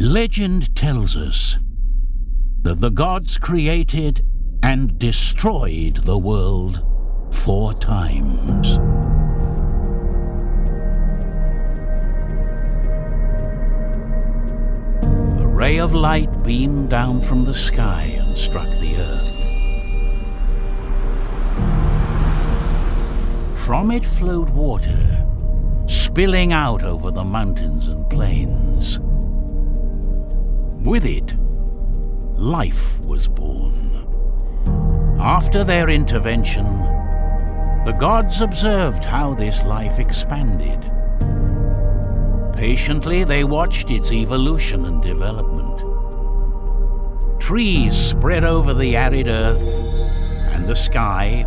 Legend tells us that the gods created and destroyed the world 4 times. A ray of light beamed down from the sky and struck the earth. From it flowed water, spilling out over the mountains and plains. With it, life was born. After their intervention, the gods observed how this life expanded. Patiently, they watched its evolution and development. Trees spread over the arid earth, and the sky,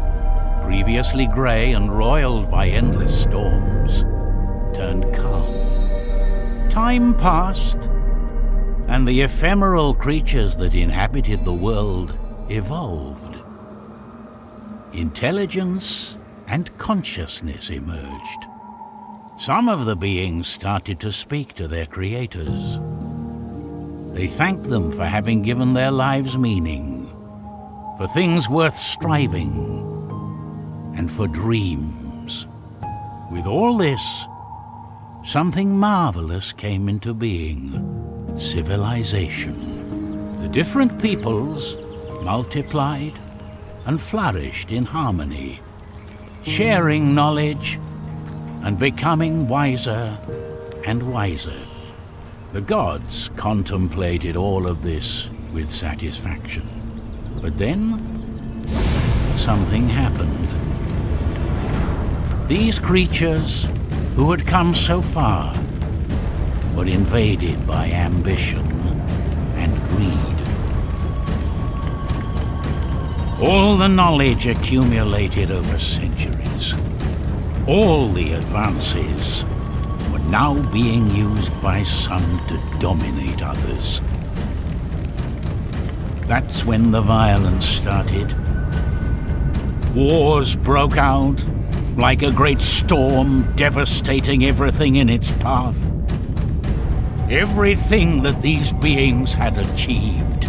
previously grey and roiled by endless storms, turned calm. Time passed, and the ephemeral creatures that inhabited the world evolved. Intelligence and consciousness emerged. Some of the beings started to speak to their creators. They thanked them for having given their lives meaning, for things worth striving, and for dreams. With all this, something marvelous came into being: civilization. The different peoples multiplied and flourished in harmony, sharing knowledge and becoming wiser and wiser. The gods contemplated all of this with satisfaction. But then, something happened. These creatures, who had come so far, were invaded by ambition and greed. All the knowledge accumulated over centuries, all the advances, were now being used by some to dominate others. That's when the violence started. Wars broke out like a great storm, devastating everything in its path. Everything that these beings had achieved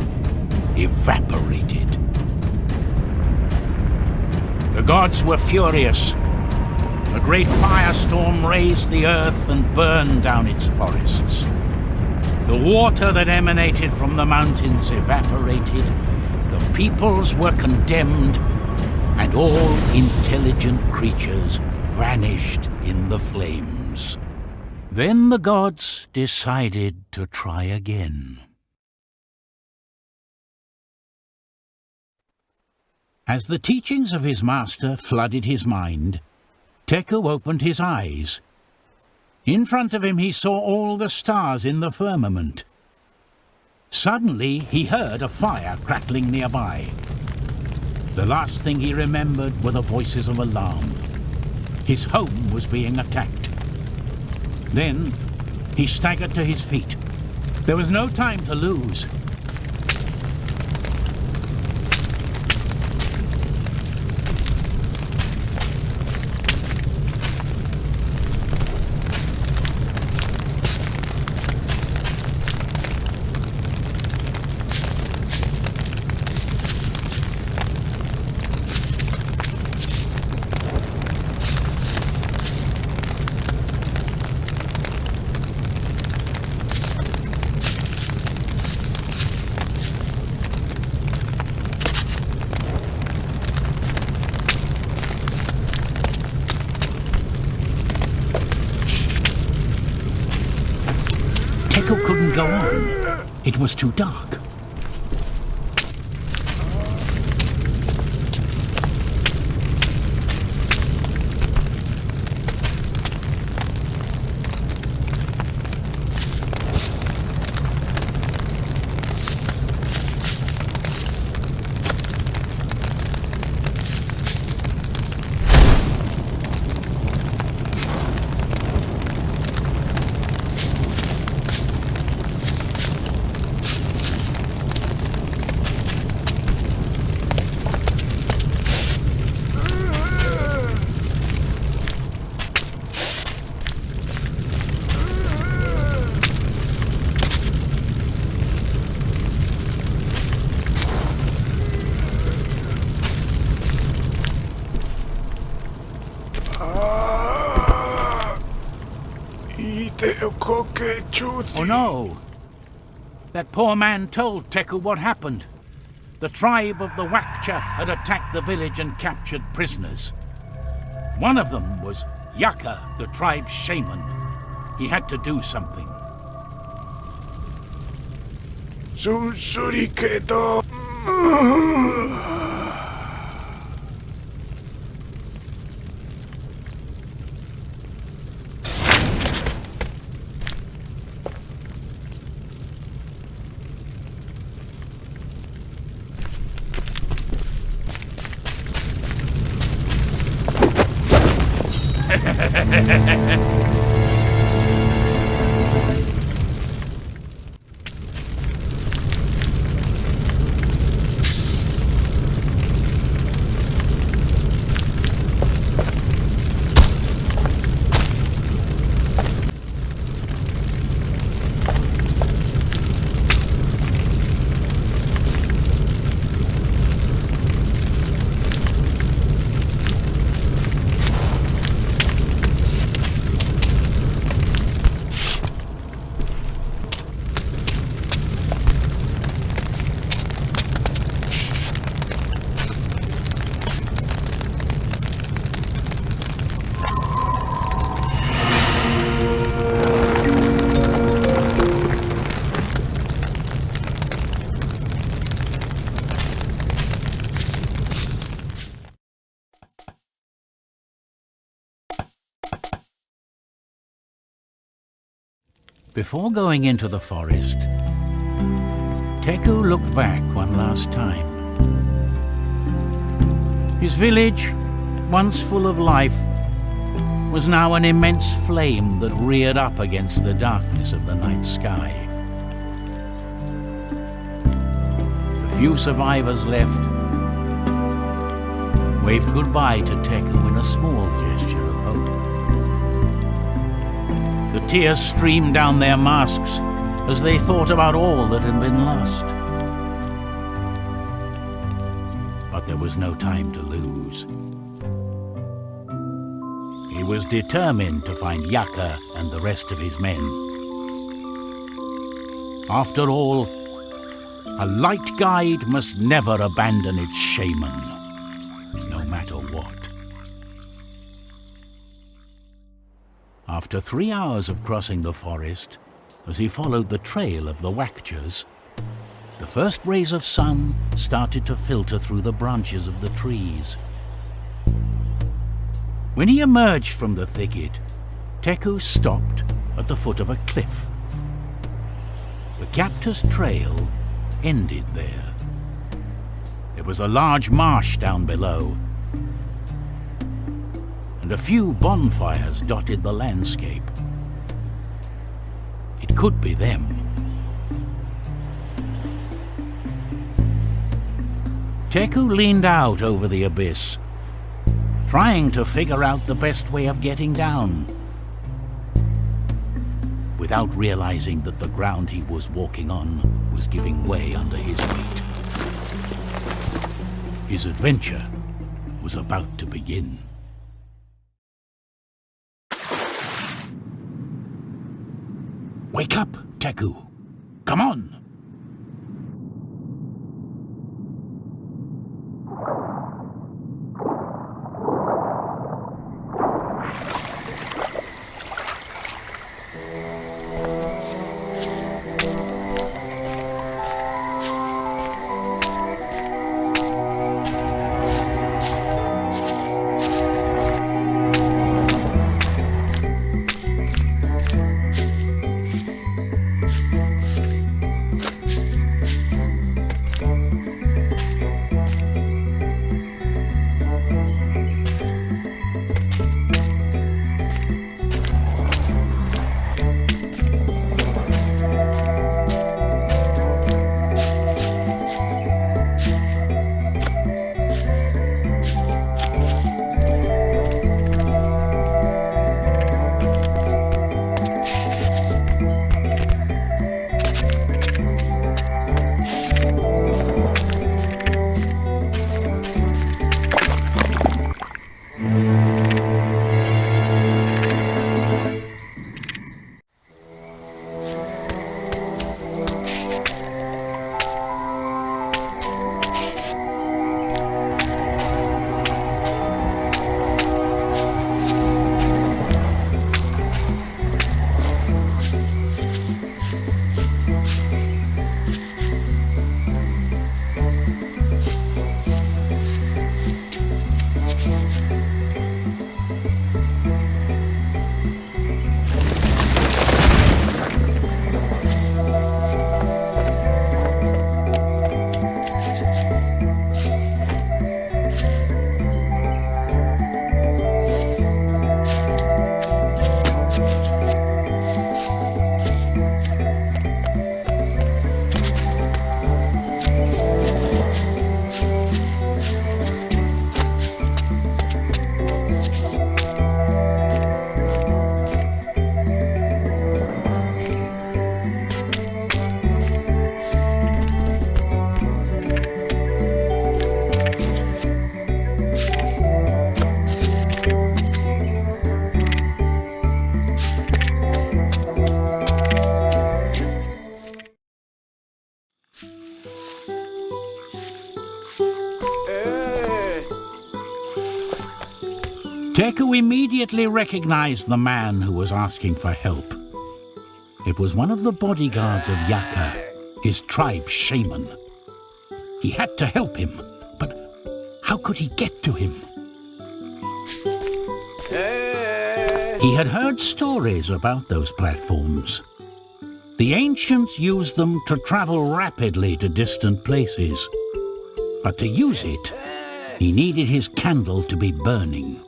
evaporated. The gods were furious. A great firestorm razed the earth and burned down its forests. The water that emanated from the mountains evaporated. The peoples were condemned, and all intelligent creatures vanished in the flames. Then the gods decided to try again. As the teachings of his master flooded his mind, Teku opened his eyes. In front of him he saw all the stars in the firmament. Suddenly he heard a fire crackling nearby. The last thing he remembered were the voices of alarm. His home was being attacked. Then he staggered to his feet. There was no time to lose. Teku couldn't go on. It was too dark. Oh no! That poor man told Teku what happened. The tribe of the Wakcha had attacked the village and captured prisoners. One of them was Yaka, the tribe's shaman. He had to do something. Before going into the forest, Teku looked back one last time. His village, once full of life, was now an immense flame that reared up against the darkness of the night sky. The few survivors left waved goodbye to Teku in a small gesture of hope. The tears streamed down their masks as they thought about all that had been lost. But there was no time to lose. He was determined to find Yaka and the rest of his men. After all, a light guide must never abandon its shaman, no matter what. After 3 hours of crossing the forest, as he followed the trail of the Wakchas, the first rays of sun started to filter through the branches of the trees. When he emerged from the thicket, Teku stopped at the foot of a cliff. The captor's trail ended there. There was a large marsh down below, and a few bonfires dotted the landscape. It could be them. Teku leaned out over the abyss, trying to figure out the best way of getting down, without realizing that the ground he was walking on was giving way under his weight. His adventure was about to begin. Wake up, Teku! Come on! Teku immediately recognized the man who was asking for help. It was one of the bodyguards of Yaka, his tribe shaman. He had to help him, but how could he get to him? He had heard stories about those platforms. The ancients used them to travel rapidly to distant places. But to use it, he needed his candle to be burning.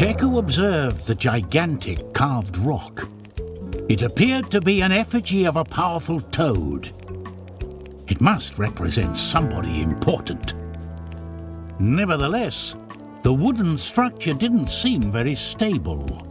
Teku observed the gigantic carved rock. It appeared to be an effigy of a powerful toad. It must represent somebody important. Nevertheless, the wooden structure didn't seem very stable.